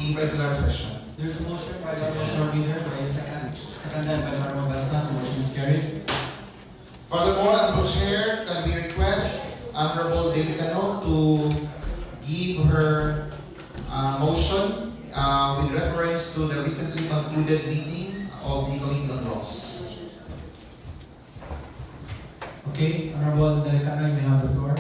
the regular session. There's a motion by the Honorable Leader, by a second. Seconded by the Honorable Benson. Motion is carried. Furthermore, Honorable Chair, can we request Honorable Delicano to give her motion with reference to the recently concluded meeting of the Committee on Laws. Okay, Honorable Delicano, you may have the floor.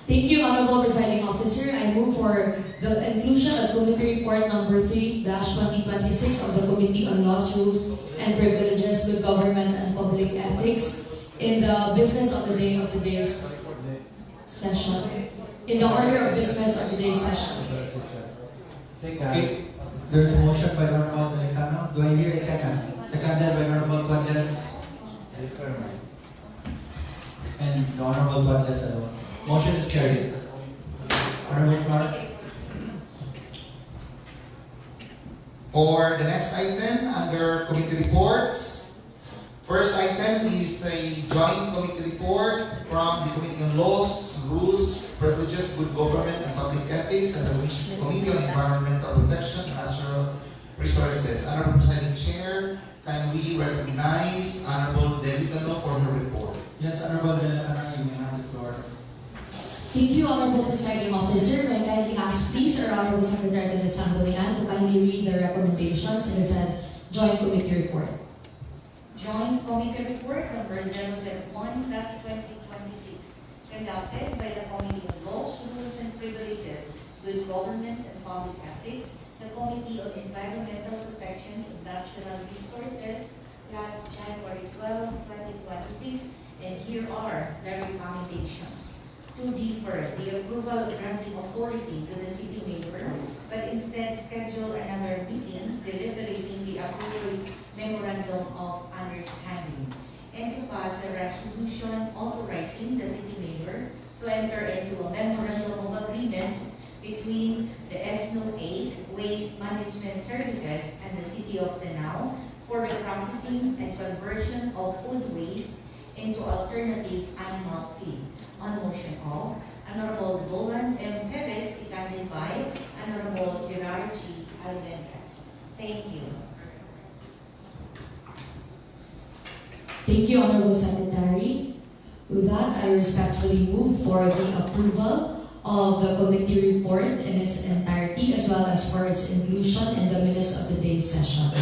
Thank you, Honorable Presiding Officer. I move for the inclusion of Committee Report Number 3-2026 of the Committee on Laws, Rules, and Privileges with Government and Public Ethics in the business of the day of today's session. In the order of business of today's session. Okay, there's a motion by the Honorable Delicano. Do I hear a second? Seconded by the Honorable Cuadras. And the Honorable Cuadras alone. Motion is carried. Honorable Clark. For the next item under committee reports, first item is a joint committee report from the Committee on Laws, Rules, Privileges, Good Government, and Public Ethics, and the Committee on Environmental Protection and Natural Resources. Honorable Presiding Chair, can we recognize Honorable Delicano for her report? Yes, Honorable Delicano, you may have the floor. Thank you, Honorable Presiding Officer. May I kindly ask, please, our Honorable Secretary de Sangguniang to kindly read the recommendations in the said Joint Committee Report. Joint Committee Report number 001/2026, conducted by the Committee on Laws, Rules, and Privileges, Good Government, and Public Ethics, the Committee on Environmental Protection and Natural Resources, last January 12, 2026, and here are the recommendations. To defer the approval of granting authority to the City Mayor, but instead schedule another meeting deliberating the approved Memorandum of Understanding, and to pass a resolution authorizing the City Mayor to enter into a Memorandum of Agreement between the SNO 8 Waste Management Services and the City of Danao for the processing and conversion of food waste into alternative animal feed. On motion of Honorable Roland M. Perez, seconded by Honorable Gerard G. Almendras. Thank you. Thank you, Honorable Secretary. With that, I respectfully move for the approval of the committee report in its entirety as well as for its inclusion in the minutes of today's session.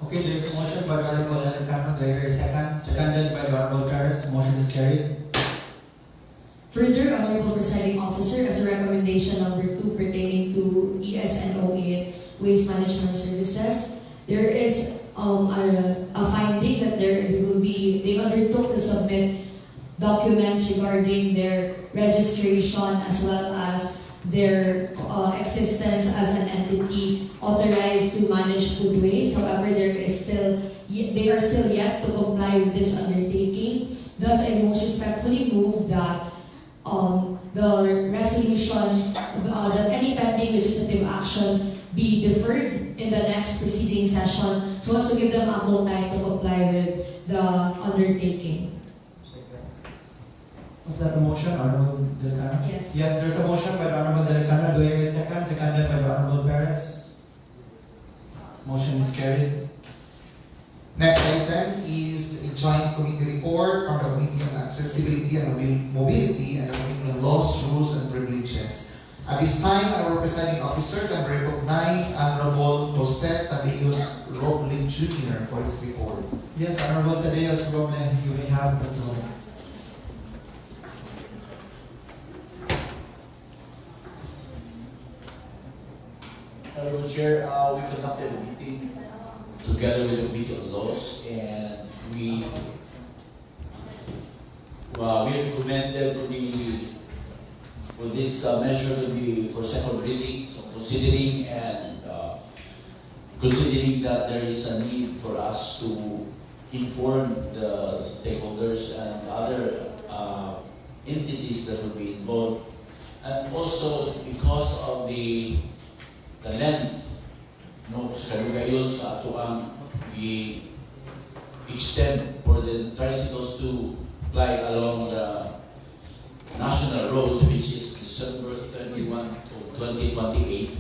Okay, there's a motion by the Honorable Delicano. Do I hear a second? Seconded by the Honorable Cuadras. Motion is carried. Further, Honorable Presiding Officer, as the recommendation number 2 pertaining to ESNO8 Waste Management Services, there is a finding that they undertook to submit documents regarding their registration as well as their existence as an entity authorized to manage food waste. However, they are still yet to comply with this undertaking. Thus, I most respectfully move that the resolution, that any pending legislative action be deferred in the next preceding session so as to give them ample time to comply with the undertaking. Was that the motion, Honorable Delicano? Yes. Yes, there's a motion by the Honorable Delicano. Do I hear a second? Seconded by the Honorable Perez. Motion is carried. Next item is a joint committee report from the Committee on Accessibility and Mobility and the Committee on Laws, Rules, and Privileges. At this time, our presiding officer can recognize Honorable Jose Tadeus Roble Jr. for his report. Yes, Honorable Tadeus Roble, you may have the floor. Honorable Chair, we conducted a meeting together with the Committee on Laws, and we recommended for this measure to be for second reading, so considering that there is a need for us to inform the stakeholders and other entities that will be involved, and also because of the length, sa kalugayon sa atuang i-extend for the tricycles to fly along the national roads, which is December 30 2028.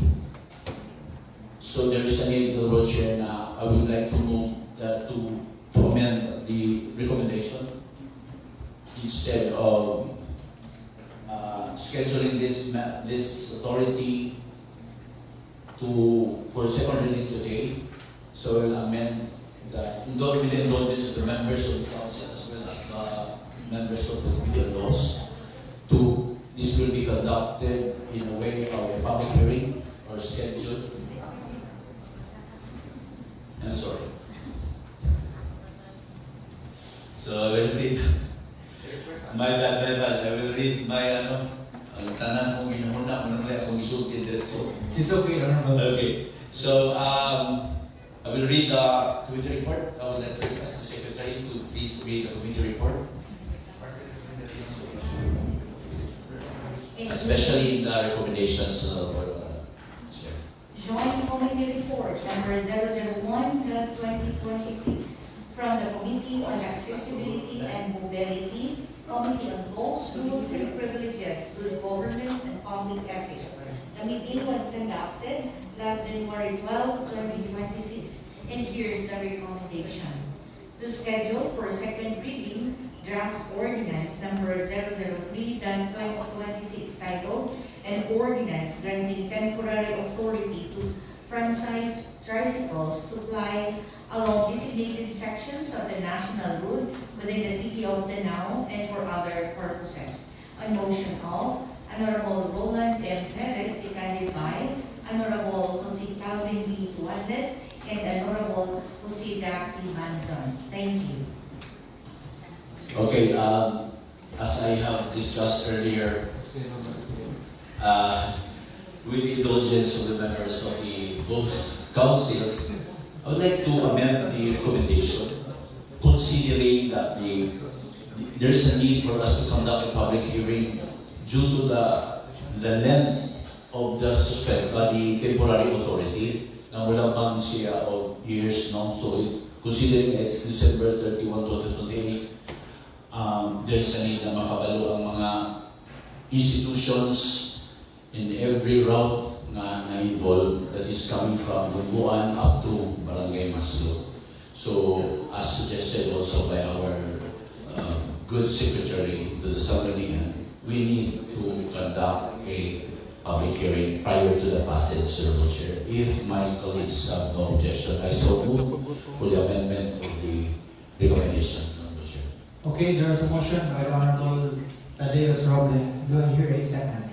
So there is a need, Honorable Chair, na I would like to move that to amend the recommendation instead of scheduling this authority for second reading today. So we'll amend with the indulgence of the members of the council as well as the members of the Committee on Laws. This will be conducted in a way of a public hearing or scheduled. I'm sorry. So I will read my bad. I will read my ang tanan kong ginahuna, kung nang akong isulti diretso. It's okay, Honorable. Okay. So I will read the committee report. I would like to request the secretary to please read the committee report, especially in the recommendations of Chair. Joint Committee Report number 001/2026 from the Committee on Accessibility and Mobility, Committee on Laws, Rules and Privileges, Good Government and Public Ethics. The meeting was conducted last January 12, 2026, and here's the recommendation. To schedule for second reading draft ordinance number 003/2026 titled an ordinance granting temporary authority to franchised tricycles to ply along designated sections of the national route within the city of Danao and for other purposes. On motion of Honorable Roland M. Perez, seconded by Honorable Jose Calvin B. Tuandes and Honorable Jose Daxi Manzon. Thank you. Okay, as I have discussed earlier, with the indulgence of the members of the both councils, I would like to amend the recommendation, considering that there's a need for us to conduct a public hearing due to the length of the the temporary authority. Na wala bang siya of years now, so considering it's December 31, 2028, there's a need na makabalo ang mga institutions in every route na involved that is coming from Bubuan up to Barangay Maslo. So, as suggested also by our good secretary to the Sangguniang, we need to conduct a public hearing prior to the passage, Honorable Chair. If my colleagues have no objection, I so move for the amendment of the recommendation, Honorable Chair. Okay, there is a motion by the Honorable Tadeus Roble. Do I hear a second?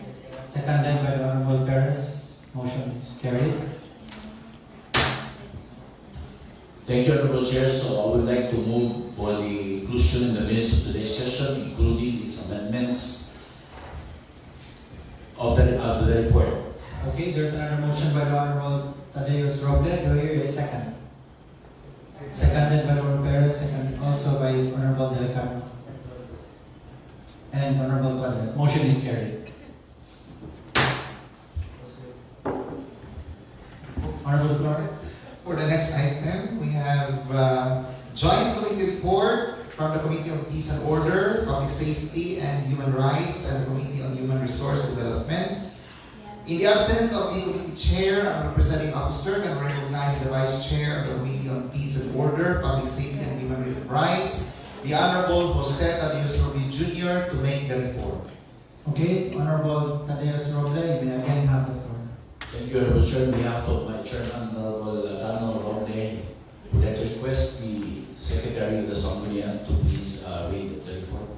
Seconded by the Honorable Perez. Motion is carried. Thank you, Honorable Chair. So I would like to move for the inclusion in the minutes of today's session, including its amendments of the report. Okay, there's another motion by the Honorable Tadeus Roble. Do I hear a second? Seconded by Honorable Perez, second also by Honorable Delicano and Honorable Tuandes. Motion is carried. Honorable Flor. For the next item, we have joint committee report from the Committee on Peace and Order, Public Safety and Human Rights, and the Committee on Human Resource Development. In the absence of the committee chair, our presiding officer can recognize the vice chair of the Committee on Peace and Order, Public Safety and Human Rights, the Honorable Jose Tadeus Roble Jr. to make the report. Okay, Honorable Tadeus Roble, you may again have the floor. Thank you, Honorable Chair. On behalf of my chairman, Honorable Dano Roble, I would like to request the Secretary of the Sangguniang to please read the report,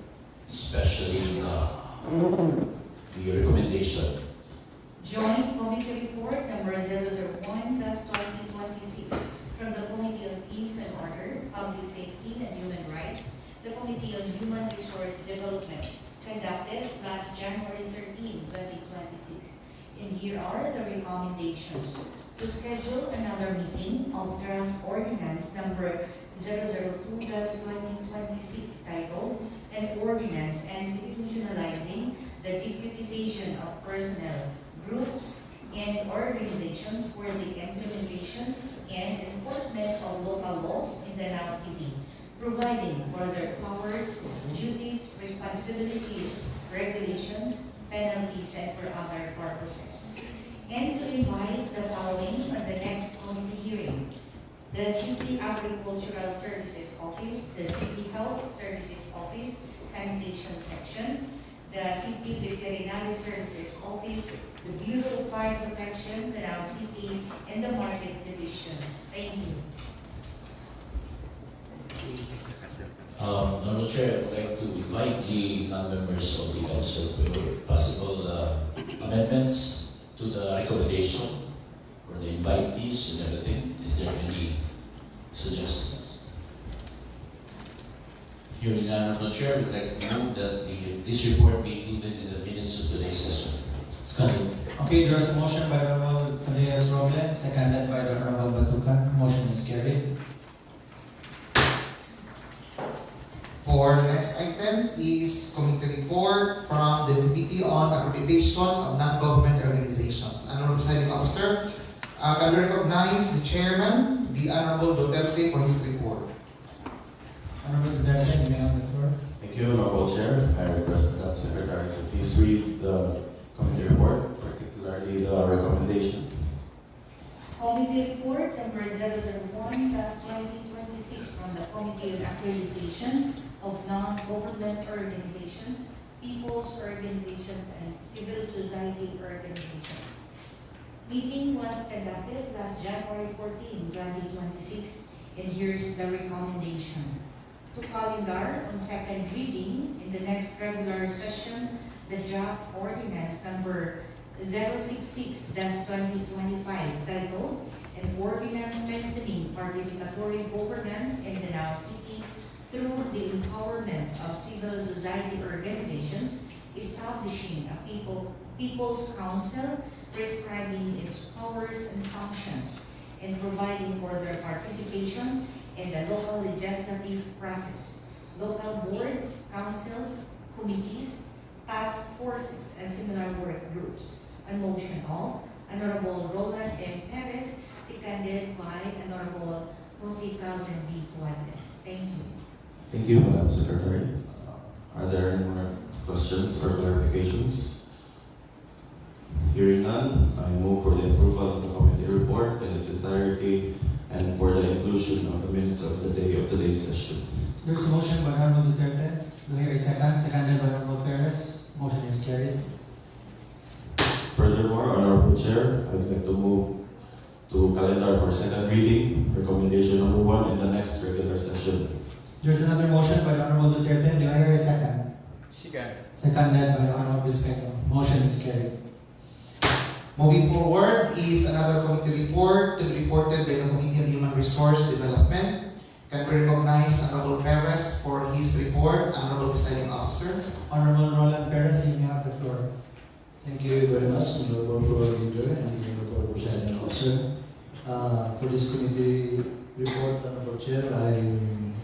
especially the recommendation. Joint Committee Report number 001/2026 from the Committee on Peace and Order, Public Safety and Human Rights, the Committee on Human Resource Development, conducted last January 13, 2026. And here are the recommendations. To schedule another meeting of draft ordinance number 002/2026 titled an ordinance institutionalizing the deputization of personnel, groups, and organizations for the implementation and enforcement of local laws in the Danao City, providing for their powers, duties, responsibilities, regulations, penalties, and for other purposes. and to invite the following on the next committee hearing: the City Agricultural Services Office, the City Health Services Office, Sanitation Section, the City Veterinary Services Office, the Bureau of Fire Protection, the Danao City, and the Market Division. Thank you. Honorable Chair, I would like to invite the non-members of the council for possible amendments to the recommendation for the invitees and everything. Is there any suggestions? Hearing none, Honorable Chair, I would like to move that this report be included in the minutes of today's session. Second. Okay, there is a motion by Honorable Tadeus Roble, seconded by the Honorable Batucan. Motion is carried. For the next item is committee report from the Committee on Accreditation of Non-Government Organizations. Honorable Presiding Officer, can we recognize the Chairman, the Honorable Duterte, for his report. Honorable Duterte, you may have the floor. Thank you, Honorable Chair. I request the Secretary to please read the committee report, particularly the recommendation. Committee report number 001/2026 from the Committee on Accreditation of Non-Government Organizations, People's Organizations, and Civil Society Organizations. Meeting was conducted last January 14, 2026, and here's the recommendation. To calendar on second reading in the next regular session, the draft ordinance number 066/2025 titled "An Ordinance Strengthening Participatory Governance in Danao City through the Empowerment of Civil Society Organizations, Establishing a People's Council, Prescribing its Powers and Functions, and Providing for their participation in the local legislative process, local boards, councils, committees, task forces, and similar work groups." A motion of Honorable Roland M. Perez, seconded by Honorable Jose Calvin B. Tuanes. Thank you. Thank you, Madam Secretary. Are there any more questions or clarifications? Hearing none, I move for the approval of the committee report in its entirety and for the inclusion of the minutes of the day of today's session. There's a motion by Honorable Duterte. Do I hear a second? Seconded by Honorable Perez. Motion is carried. Furthermore, Honorable Chair, I would like to move to calendar for second reading, recommendation number 1 in the next regular session. There's another motion by Honorable Duterte. Do I hear a second? Second. Seconded by Honorable Bispeto. Motion is carried. Moving forward is another committee report to be reported by the Committee on Human Resource Development. Can we recognize Honorable Perez for his report? Honorable Presiding Officer. Honorable Roland Perez, you may have the floor. Thank you very much, Honorable Floor Leader and Honorable Presiding Officer. For this committee report, Honorable Chair, I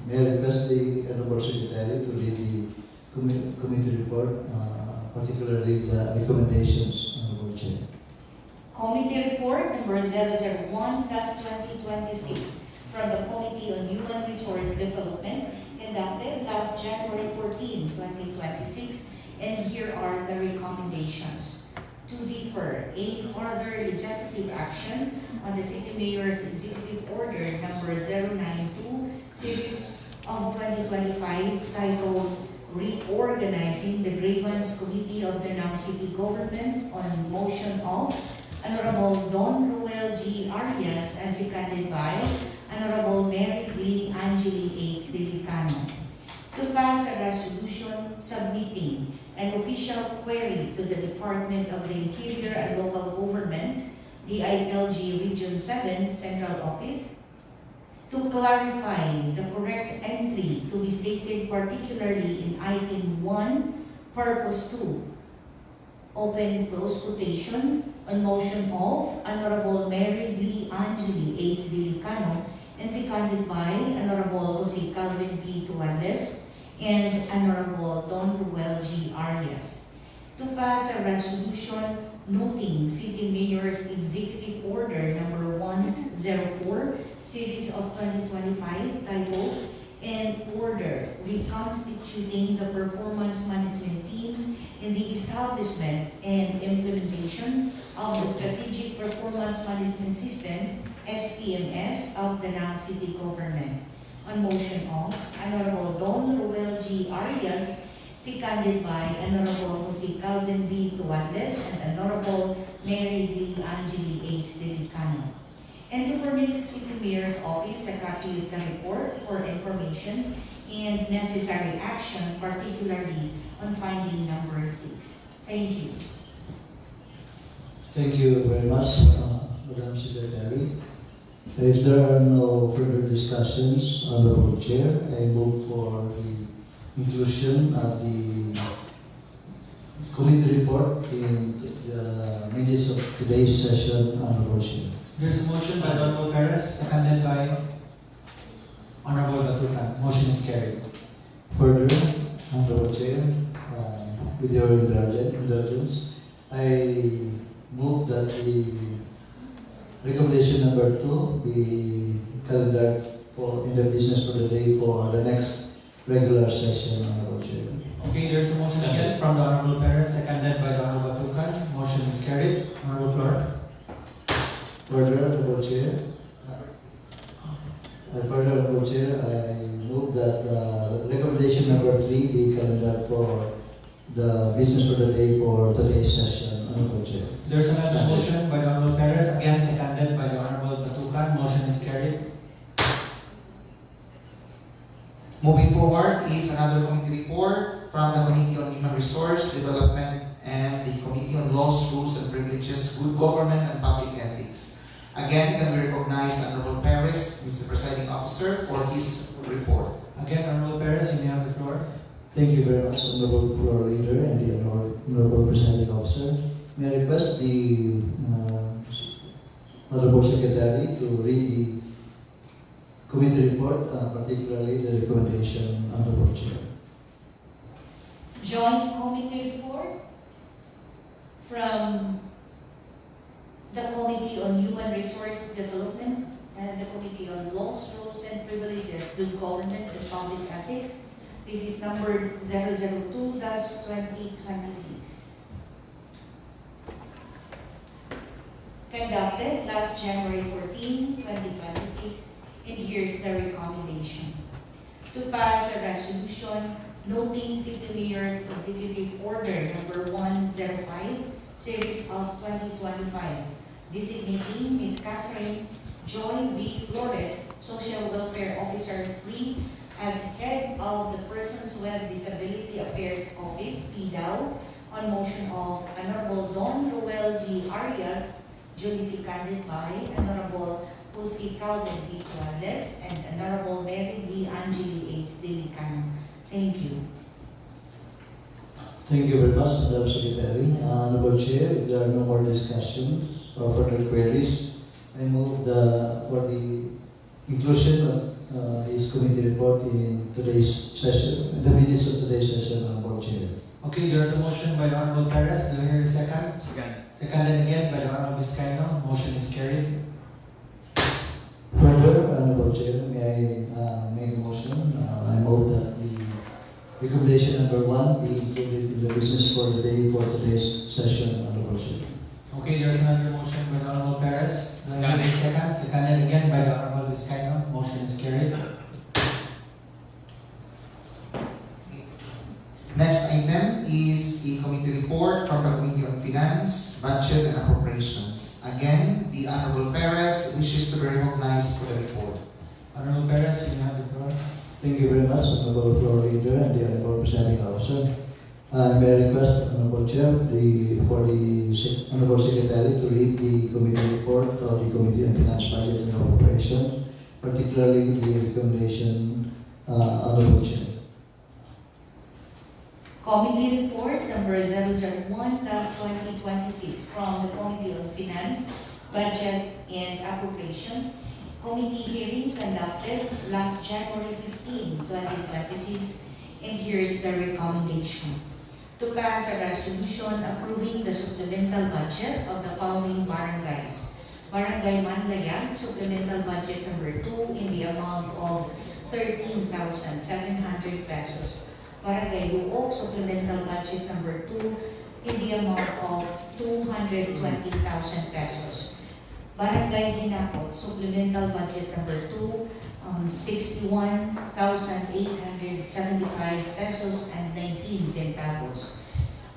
may request the Honorable Secretary to read the committee report, particularly the recommendations, Honorable Chair. Committee report number 001/2026 from the Committee on Human Resource Development, conducted last January 14, 2026, and here are the recommendations. To defer any further legislative action on the City Mayor's Executive Order number 092, Series of 2025, titled "Reorganizing the Grievance Committee of the Danao City Government," on motion of Honorable Don Ruel G. Arias and seconded by Honorable Mary Lee Angeli H. Delicano. To pass a resolution submitting an official query to the Department of the Interior and Local Government, DILG Region 7 Central Office, to clarify the correct entry to be stated particularly in Item 1, Purpose 2, open close quotation, on motion of Honorable Mary Lee Angeli H. Delicano and seconded by Honorable Jose Calvin P. Tuanes and Honorable Don Ruel G. Arias. To pass a resolution noting City Mayor's Executive Order number 104, Series of 2025, titled "An Order Reconstituting the Performance Management Team in the establishment and implementation of the Strategic Performance Management System, SPMS, of the Danao City Government. On motion of Honorable Don Ruel G. Arias, seconded by Honorable Jose Calvin B. Tuanles and Honorable Mary B. Angeli H. Delicano. And to furnish City Mayor's Office a copy of the report for information and necessary action, particularly on finding number 6. Thank you. Thank you very much, Madam Secretary. If there are no further discussions, Honorable Chair, I move for the inclusion of the committee report in the minutes of today's session, Honorable Chair. There's a motion by Honorable Perez, seconded by Honorable Batucan. Motion is carried. Further, Honorable Chair, with your indulgence, I move that the recommendation number 2 be calendared in the business for the day for the next regular session, Honorable Chair. Okay, there's a motion again from the Honorable Perez, seconded by the Honorable Batucan. Motion is carried. Honorable Flor. Further, Honorable Chair, I move that recommendation number 3 be calendared for the business for the day for today's session, Honorable Chair. There's another motion by the Honorable Perez, again seconded by the Honorable Batucan. Motion is carried. Moving forward is another committee report from the Committee on Human Resource Development and the Committee on Laws, Rules and Privileges, Good Government and Public Ethics. Again, can we recognize Honorable Perez, Mr. Presiding Officer, for his report. Again, Honorable Perez, you may have the floor. Thank you very much, Honorable Floor Leader and the Honorable Presiding Officer. May I request the Honorable Secretary to read the committee report, particularly the recommendation, Honorable Chair. Joint Committee Report from the Committee on Human Resource Development and the Committee on Laws, Rules and Privileges, Good Government and Public Ethics. This is number 002-2026. Conducted last January 14, 2026, and here's the recommendation. To pass a resolution noting City Mayor's Executive Order number 105, Series of 2025, designating Ms. Catherine Joy B. Flores, Social Welfare Officer 3, as head of the Persons with Disability Affairs Office, PDAO, on motion of Honorable Don Ruel G. Arias, duly seconded by Honorable Jose Calvin B. Tuanles and Honorable Mary B. Angeli H. Delicano. Thank you. Thank you very much, Madam Secretary. Honorable Chair, if there are no more discussions or further queries, I move for the inclusion of his committee report in today's session, in the minutes of today's session, Honorable Chair. Okay, there's a motion by the Honorable Perez. Do I hear a second? Second. Seconded again by the Honorable Vizcaino. Motion is carried. Further, Honorable Chair, may I make a motion? I move that the recommendation number 1 be included in the business for the day for today's session, Honorable Chair. Okay, there's another motion by the Honorable Perez. Do I hear a second? Seconded again by the Honorable Vizcaino. Motion is carried. Next item is a committee report from the Committee on Finance, Budget and Appropriations. Again, the Honorable Perez wishes to be recognized for the report. Honorable Perez, you have the floor. Thank you very much, Honorable Floor Leader and the Honorable Presiding Officer. May I request, Honorable Chair, for the Honorable Secretary to read the committee report of the Committee on Finance, Budget and Appropriations, particularly the recommendation, Honorable Chair. Committee Report number 001-2026 from the Committee on Finance, Budget and Appropriations. Committee hearing conducted last January 15, 2026, and here is the recommendation. To pass a resolution approving the supplemental budget of the following barangays. Barangay Manlayan, supplemental budget number 2 in the amount of 13,700 pesos. Barangay Luok, supplemental budget number 2 in the amount of 220,000 pesos. Barangay Hinapot, supplemental budget number 2, 61,875 pesos and 19 centavos.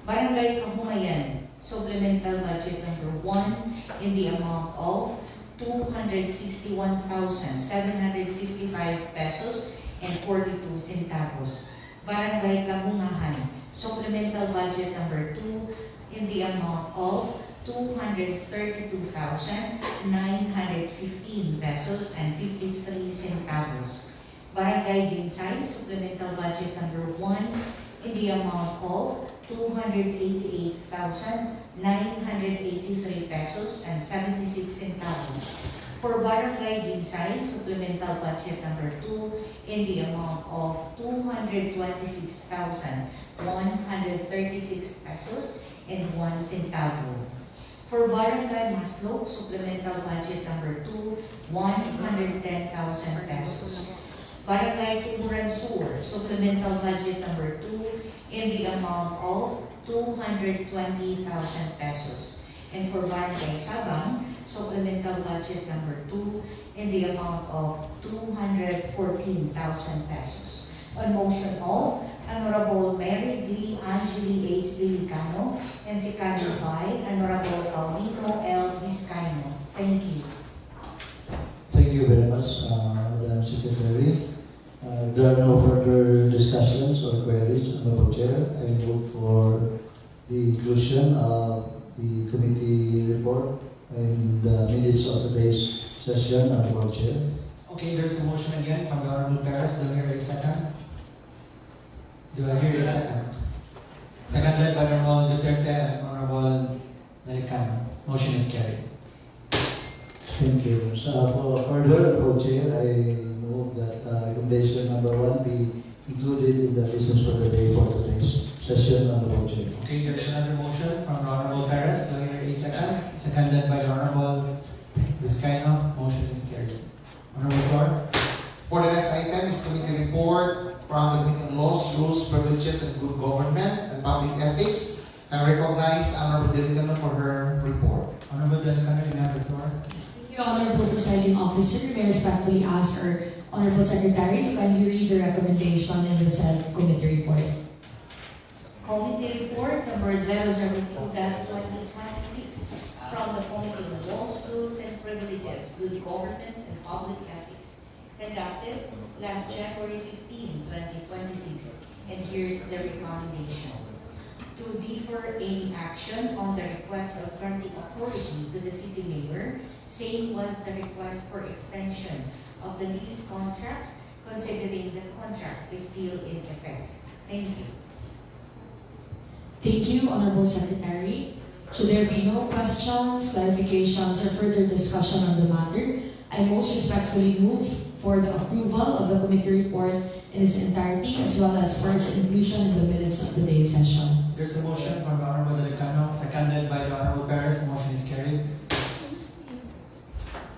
Barangay Kahumayan, supplemental budget number 1 in the amount of 261,765 pesos and 42 centavos. Barangay Kabungahan, supplemental budget number 2 in the amount of 232,915 pesos and 53 centavos. Barangay Ginsay, supplemental budget number 1 in the amount of 288,983 pesos and 76 centavos. For Barangay Ginsay, supplemental budget number 2 in the amount of 226,136 pesos and 1 centavo. For Barangay Maslok, supplemental budget number 2, 110,000 pesos. Barangay Tuburan Sur, supplemental budget number 2 in the amount of 220,000 pesos. And for Barangay Sabang, supplemental budget number 2 in the amount of 214,000 pesos. On motion of Honorable Mary Lee Angeli H. Dilicano and seconded by Honorable Paulino L. Vizcaino. Thank you. Thank you very much, Madam Secretary. There are no further discussions or queries, Honorable Chair. I vote for the inclusion of the committee report in the minutes of today's session, Honorable Chair. Okay, there's a motion again from the Honorable Perez. Do I hear a second? Do I hear a second? Seconded by Honorable Duterte and Honorable Delicano. Motion is carried. Thank you. So for further, Honorable Chair, I move that recommendation number 1 be included in the business for the day for today's session, Honorable Chair. Okay, there's another motion from the Honorable Perez. Do I hear a second? Seconded by the Honorable Vizcaino. Motion is carried. Honorable Floor. For the next item is committee report from the Committee on Laws, Rules, Privileges, and Good Government and Public Ethics. I recognize Honorable Delicano for her report. Honorable Delicano, you have the floor. Thank you, Honorable Presiding Officer. May I respectfully ask our Honorable Secretary to kindly read the recommendation in the said committee report. Committee report number 002-2026 from the Committee on Laws, Rules, and Privileges, Good Government, and Public Ethics, conducted last January 15, 2026. And here's the recommendation. To defer any action on the request of granting authority to the City Mayor, same with the request for extension of the lease contract, considering the contract is still in effect. Thank you. Thank you, Honorable Secretary. Should there be no questions, clarifications, or further discussion on the matter, I most respectfully move for the approval of the committee report in its entirety as well as for its inclusion in the minutes of today's session. There's a motion from the Honorable Delicano, seconded by the Honorable Perez. The motion is carried.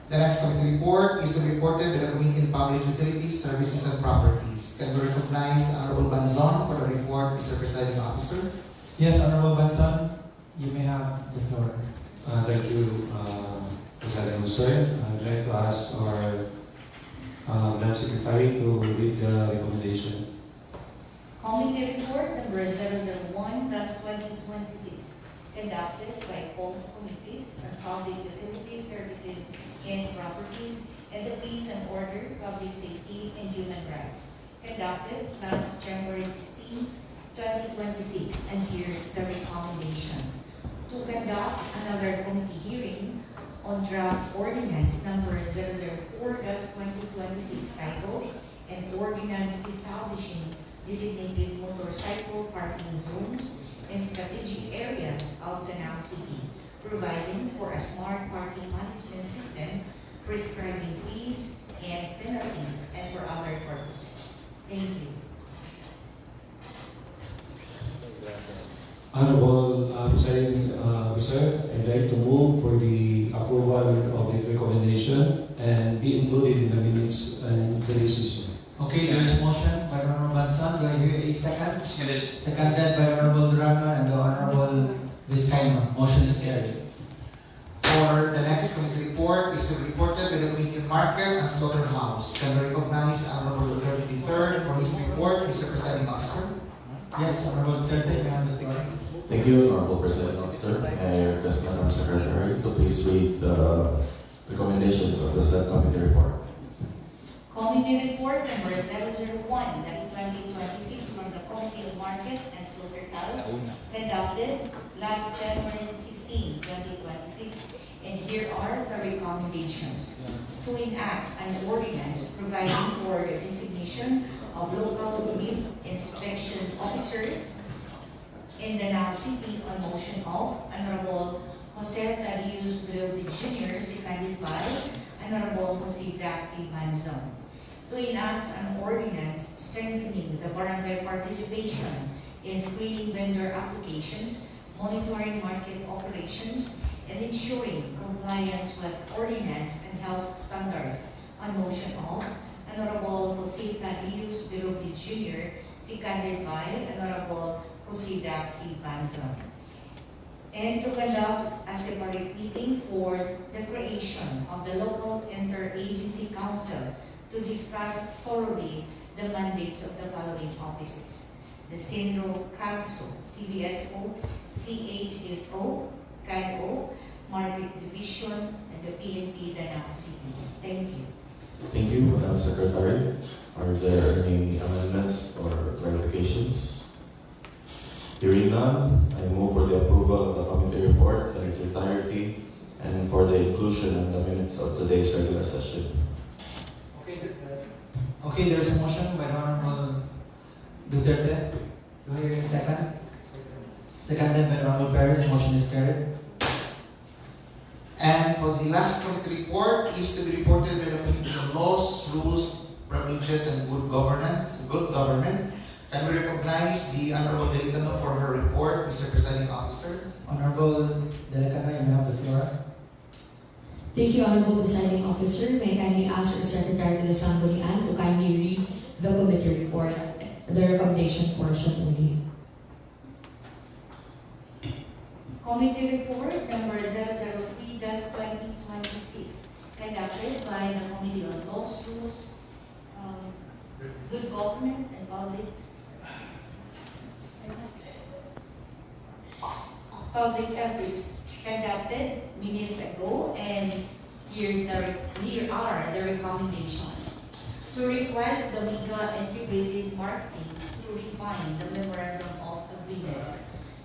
The next committee report is to be reported by the Committee on Public Utilities, Services, and Properties. Can we recognize Honorable Banzon for the report, Mr. Presiding Officer? Yes, Honorable Banson, you may have the floor. Thank you, President Hussein. I'd like to ask our Madam Secretary to read the recommendation. Committee report number 001-2026, conducted by both committees on Public Utilities, Services, and Properties, and the Peace and Order, Public Safety, and Human Rights, conducted last January 16, 2026, and here's the recommendation. To conduct another committee hearing on draft ordinance number 004-2026 titled, and ordinance establishing designated motorcycle parking zones in strategic areas of Canal City, providing for a smart parking management system, prescribing fees and penalties, and for other purposes. Thank you. Honorable Presiding Officer, I'd like to move for the approval of the recommendation and be included in the minutes and the decision. Okay, there's a motion by Honorable Banson. Do I hear a second? Seconded. Seconded by Honorable Durano and the Honorable Vizcaino. Motion is carried. For the next committee report is to be reported by the Committee on Market and Slaughterhouse. Can we recognize Honorable Duterte III for his report, Mr. Presiding Officer? Yes, Honorable Duterte, you have the floor. Thank you, Honorable President Officer. May I request Madam Secretary to please read the recommendations of the said committee report. Committee report number 001, that's 2026, from the Committee on Market and Slaughterhouse, conducted last January 16, 2026. And here are the recommendations. To enact an ordinance providing for the designation of local meat inspection officers in Danao City on motion of Honorable Jose Thaddeus Bilog Jr., seconded by Honorable Jose Daxi Manzon. To enact an ordinance strengthening the barangay participation in screening vendor applications, monitoring market operations, and ensuring compliance with ordinance and health standards on motion of Honorable Jose Thaddeus Bilog Jr., seconded by Honorable Jose Daxi Banzon. And to conduct a separate meeting for the creation of the local interagency council to discuss thoroughly the mandates of the following offices: the Sinro Council, CBSO, CHSO, CANO, Market Division, and the PNP Danao City. Thank you. Thank you, Madam Secretary. Are there any amendments or clarifications? Hearing none, I move for the approval of the committee report in its entirety and for the inclusion in the minutes of today's regular session. Okay, there's a motion by the Honorable Duterte. Do I hear a second? Seconded by the Honorable Perez. Motion is carried. And for the last committee report is to be reported by the Committee on Laws, Rules, Privileges, and Good Government. Can we recognize the Honorable Delicano for her report, Mr. Presiding Officer? Honorable Delicano, you have the floor. Thank you, Honorable Presiding Officer. May I kindly ask our Secretary to the Sanggunian to kindly read the committee report, the recommendation portion only. Committee report number 003-2026, conducted by the Committee on Laws, Rules, Good Government, and Public Ethics, conducted minutes ago, and here are the recommendations. To request the MEGA Integrated Marketing to refine the Memorandum of Agreement.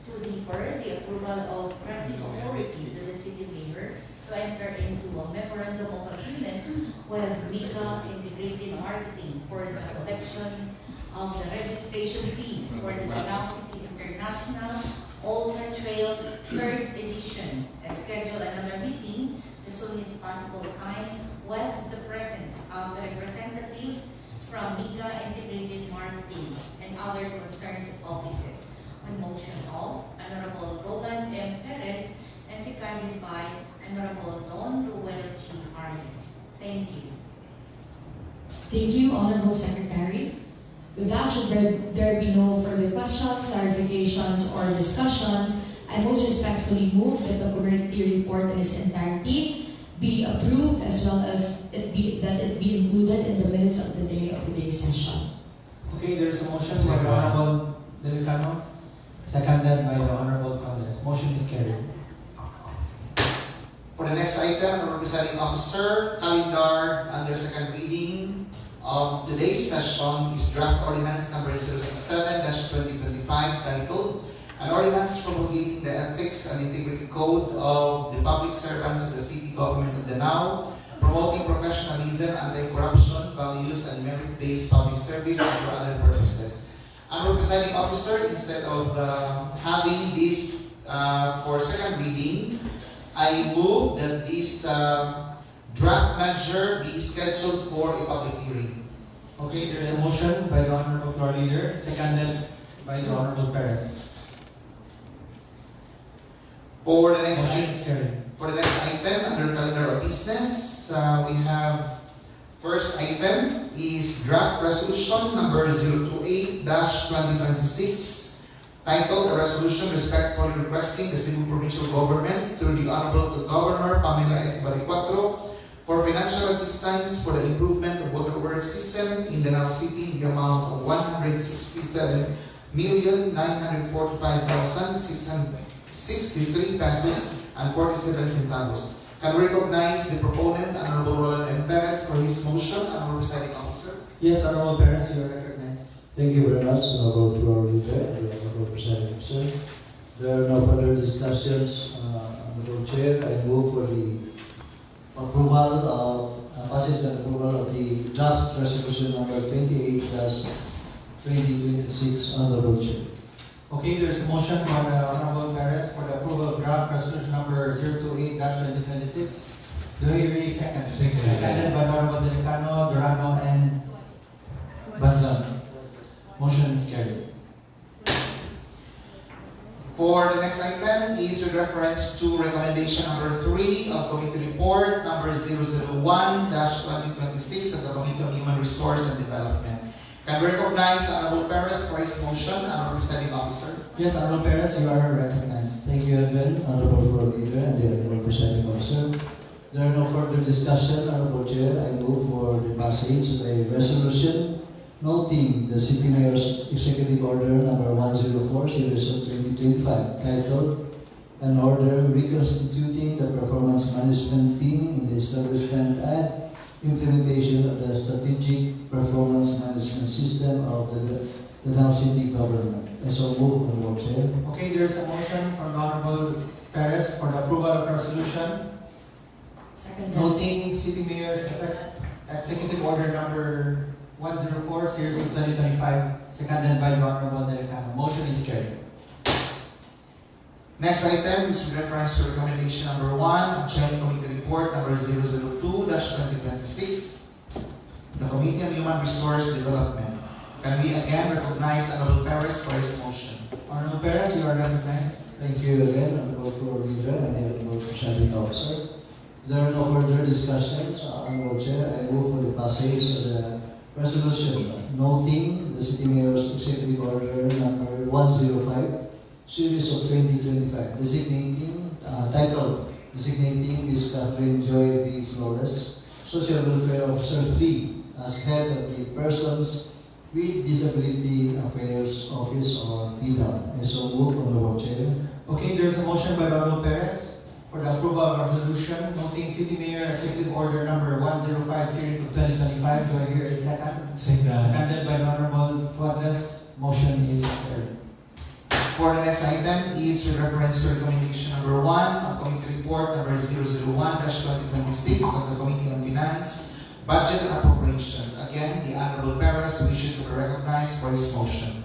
To defer the approval of granting authority to the City Mayor to enter into a Memorandum of Agreement with MEGA Integrated Marketing for the collection of the registration fees for the Danao City International Ultra Trail 3rd Edition, and schedule another meeting as soon as possible time with the presence of the representatives from MEGA Integrated Marketing and other concerned offices on motion of Honorable Roland M. Perez and seconded by Honorable Don Ruel G. Arias. Thank you. Thank you, Honorable Secretary. With that, should there be no further questions, clarifications, or discussions, I most respectfully move that the committee report in its entirety be approved, as well as that it be included in the minutes of the day of today's session. Okay, there's a motion by the Honorable Delicano, seconded by the Honorable Congress. Motion is carried. For the next item, Honorable Presiding Officer, calendar under second reading of today's session is draft ordinance number 067-2025 titled An Ordinance Promulgating the Ethics and Integrity Code of the Public Servants of the City Government of Danao, promoting professionalism, anti-corruption, values, and merit-based public service and for other purposes. Honorable Presiding Officer, instead of having this for second reading, I move that this draft measure be scheduled for a public hearing. Okay, there's a motion by the Honorable Floor Leader, seconded by the Honorable Perez. For the next Motion item, is carried. for the next item under calendar of business, we have first item is draft resolution number 028-2026, titled "A Resolution Respectfully Requesting the Cebu Provincial Government through the Honorable Governor Pamela S. Baricuatro for financial assistance for the improvement of waterworks system in Danao City in the amount of 167,945,663 pesos and 47 centavos. Can we recognize the proponent, Honorable Roland M. Perez, for his motion, Honorable Presiding Officer? Yes, Honorable Parents, you are recognized. Thank you very much, Honorable Floor Leader and Honorable Presiding Officer. There are no further discussions, Honorable Chair. I move for the approval of passage and approval of the draft resolution number 28-2026, Honorable Chair. Okay, there's a motion by the Honorable Perez for the approval of draft resolution number 028-2026. Do I hear a second? Seconded by Honorable Delicano, Durano, and Banzon. Motion is carried. For the next item is with reference to recommendation number 3 of committee report number 001-2026 of the Committee on Human Resource and Development. Can we recognize Honorable Perez for his motion, Honorable Presiding Officer? Yes, Honorable Perez, you are recognized. Thank you again, Honorable Floor Leader and the Honorable Presiding Officer. There are no further discussion, Honorable Chair. I move for the passage of a resolution noting the City Mayor's Executive Order number 104, series of 2025, titled "An Order Reconstituting the Performance Management Team in the Establishment and Implementation of the Strategic Performance Management System of the Danao City Government." And so move, Honorable Chair. Okay, there's a motion from Honorable Perez for the approval of resolution Second. noting City Mayor's Executive Order number 104, series of 2025, seconded by the Honorable Delicano. Motion is carried. Next item is with reference to recommendation number 1 of Joint Committee Report number 002-2026, the Committee on Human Resource Development. Can we again recognize Honorable Perez for his motion? Honorable Perez, you are recognized. Thank you again, Honorable Floor Leader and the Honorable Presiding Officer. There are no further discussions, Honorable Chair. I move for the passage of the resolution noting the City Mayor's Executive Order number 105, series of 2025, titled designating Ms. Catherine Joy B. Flores, Social Welfare Officer 3, as head of the Persons with Disability Affairs Office or PDA. And so move, Honorable Chair. Okay, there's a motion by Honorable Perez for the approval of resolution noting City Mayor Executive Order number 105, series of 2025. Do I hear a second? Seconded by the Honorable Tuadas. Motion is carried. For the next item is with reference to recommendation number 1 of Committee Report number 001-2026 of the Committee on Finance, Budget and Appropriations. Again, the Honorable Perez wishes to be recognized for his motion.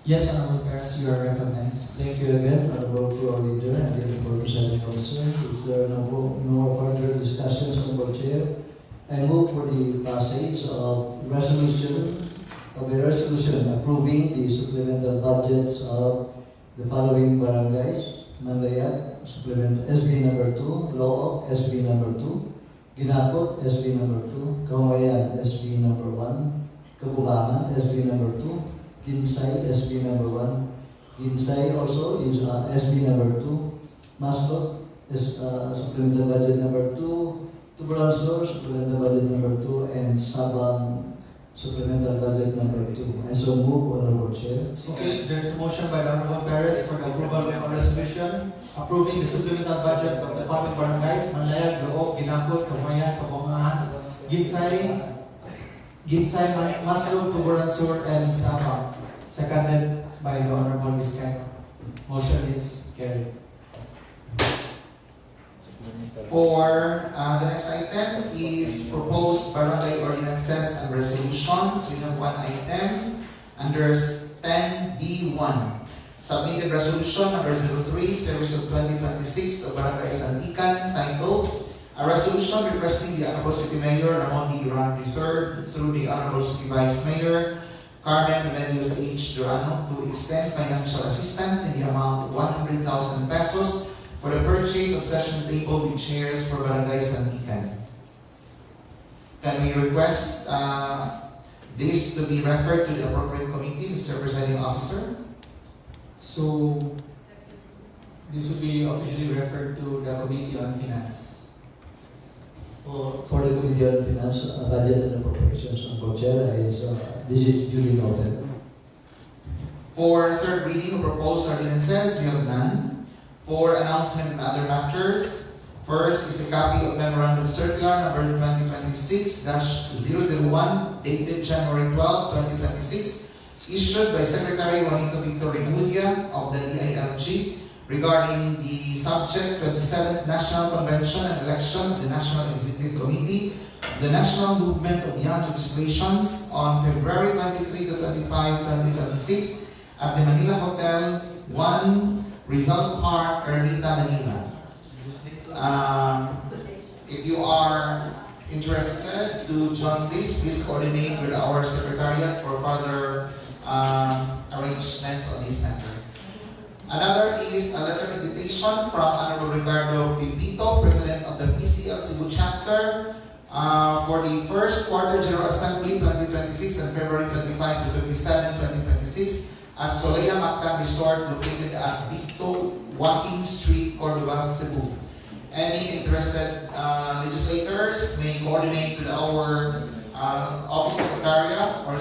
Yes, Honorable Perez, you are recognized. Thank you again, Honorable Floor Leader and the Honorable Presiding Officer. If there are no further discussions, Honorable Chair, I move for the passage of a resolution approving the supplemental budgets of the following barangays: Manlayat, supplement SB number 2, Loo, SB number 2, Ginakot, SB number 2, Kawayan, SB number 1, Kabubangan, SB number 2, Ginsay, SB number 1. Ginsay also is SB number 2. Mascot is supplemental budget number 2. Tubransor, supplemental budget number 2. And Sabang, supplemental budget number 2. And so move, Honorable Chair. Okay, there's a motion by the Honorable Perez for the approval of a resolution approving the supplemental budget of the following barangays: Manlayag, Loo, Ginakot, Kawayan, Kabubangan, Ginsay, Maslo, Tubransor, and Sabang. Seconded by the Honorable Vizcaino. Motion is carried. For the next item is proposed barangay ordinances and resolutions. We have one item under 10D1. Submitted resolution number 03, series of 2026 of Barangay Santican, titled "A Resolution Requesting the Honorable City Mayor Ramon D. Durano III through the Honorable City Vice Mayor Carmen Remedios H. Durano to extend financial assistance in the amount of 100,000 pesos for the purchase of session table with chairs for Barangay Santican." Can we request this to be referred to the appropriate committee, Mr. Presiding Officer? So, this would be officially referred to the Committee on Finance. For the Committee on Finance, Budget and Appropriations, Honorable Chair, this is duly noted. For third reading of proposed ordinances, we have none. For announcement and other matters, first is a copy of Memorandum Circular number 2026-001 dated January 12, 2026, issued by Secretary Juanito Victor Remulla of the DILG regarding the subject 27th National Convention and election of the National Executive Committee, the National Movement of Young Legislations on February 23 to 25, 2026 at the Manila Hotel 1, Rizal Park, Ermita, Manila. If you are interested to join this, please coordinate with our Secretariat for further arrangements on this matter. Another is a letter of invitation from Honorable Ricardo Pipito, President of the PCL Cebu Chapter, for the first quarter General Assembly 2026 on February 25 to 27, 2026 at Solea Mactan Resort located at Victo Joaquin Street, Cordova, Cebu. Any interested legislators may coordinate with our Office Secretariat or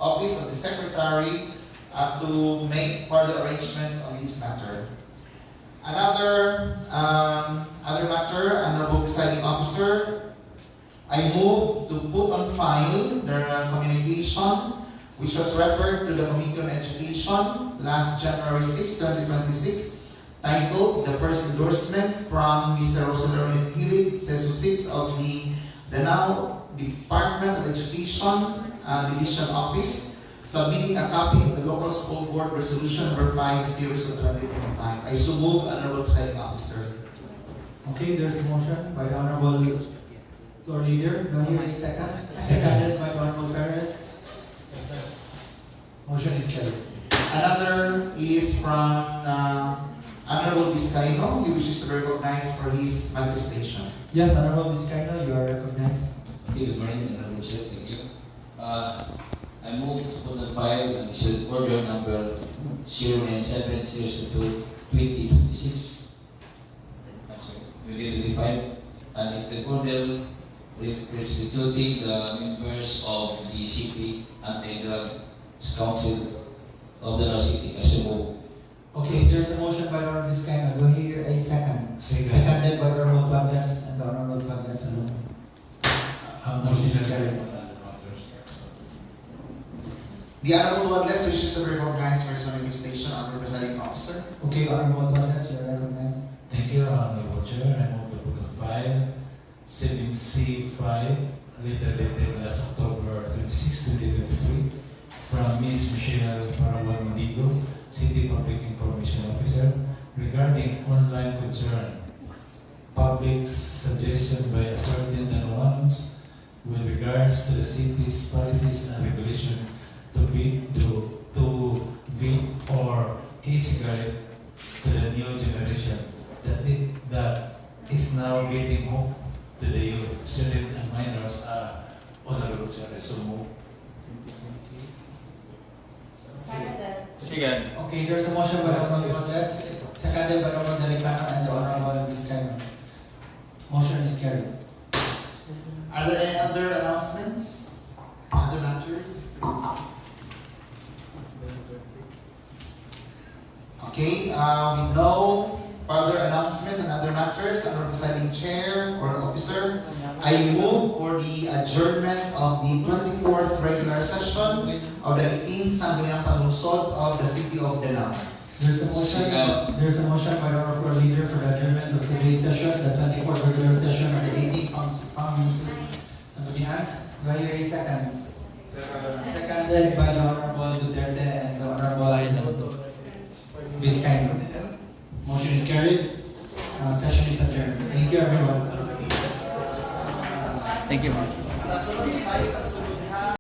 Office of the Secretary to make further arrangements on this matter. Another matter, Honorable Presiding Officer, I move to put on file the communication which was referred to the Committee on Education last January 6, 2026, titled The First Endorsement from Mr. Rosendo Hilig, CESU 6 of the Danao Department of Education Division Office, submitting a copy of the Local School Board Resolution number 5 series of 2025. I so move, Honorable Presiding Officer. Okay, there's a motion by the Honorable Floor Leader. Do I hear a second? Seconded by the Honorable Perez. Motion is carried. Another is from Honorable Vizcaino. He wishes to be recognized for his manifestation. Yes, Honorable Vizcaino, you are recognized. Okay, good morning, Honorable Chair. Thank you. I move to put on file an issued order number 097-2026. I'm sorry, 2025, and it's the order restituting the members of the City Anti-Drug Council of the City as a move. Okay, there's a motion by Honorable Vizcaino. Do I hear a second? Seconded by Honorable Tuagas and the Honorable Tuagas alone. Motion is carried. The Honorable Tuagas wishes to be recognized for his manifestation, Honorable Presiding Officer. Okay, Honorable Tuagas, you are recognized. Thank you, Honorable Chair. I move to put on file 7C5, later dated last October 26, 2023, from Ms. Michelle Parawan Mendigo, City Public Information Officer, regarding online concern, public suggestion by a certain ones with regards to the city's policies and regulation to vape or e-cigarette to the new generation that is now getting hope to the youth, children and minors are honorable chair. So move. Second. Okay, there's a motion by Honorable Tuagas, seconded by Honorable Delicano and the Honorable Vizcaino. Motion is carried. Are there any other announcements? Other matters? Okay, with no further announcements and other matters, Honorable Presiding Chair or Officer, I move for the adjournment of the 24th regular session of the 18th Sangguniang Panlungsod of the City of Danao. There's a motion by the Honorable Leader for the adjournment of today's session, the 24th regular session of the 18th Sangguniang. Do I hear a second? Seconded by the Honorable Duterte and the Honorable Vizcaino. Motion is carried. Session is adjourned. Thank you, everyone. Thank you, Mark.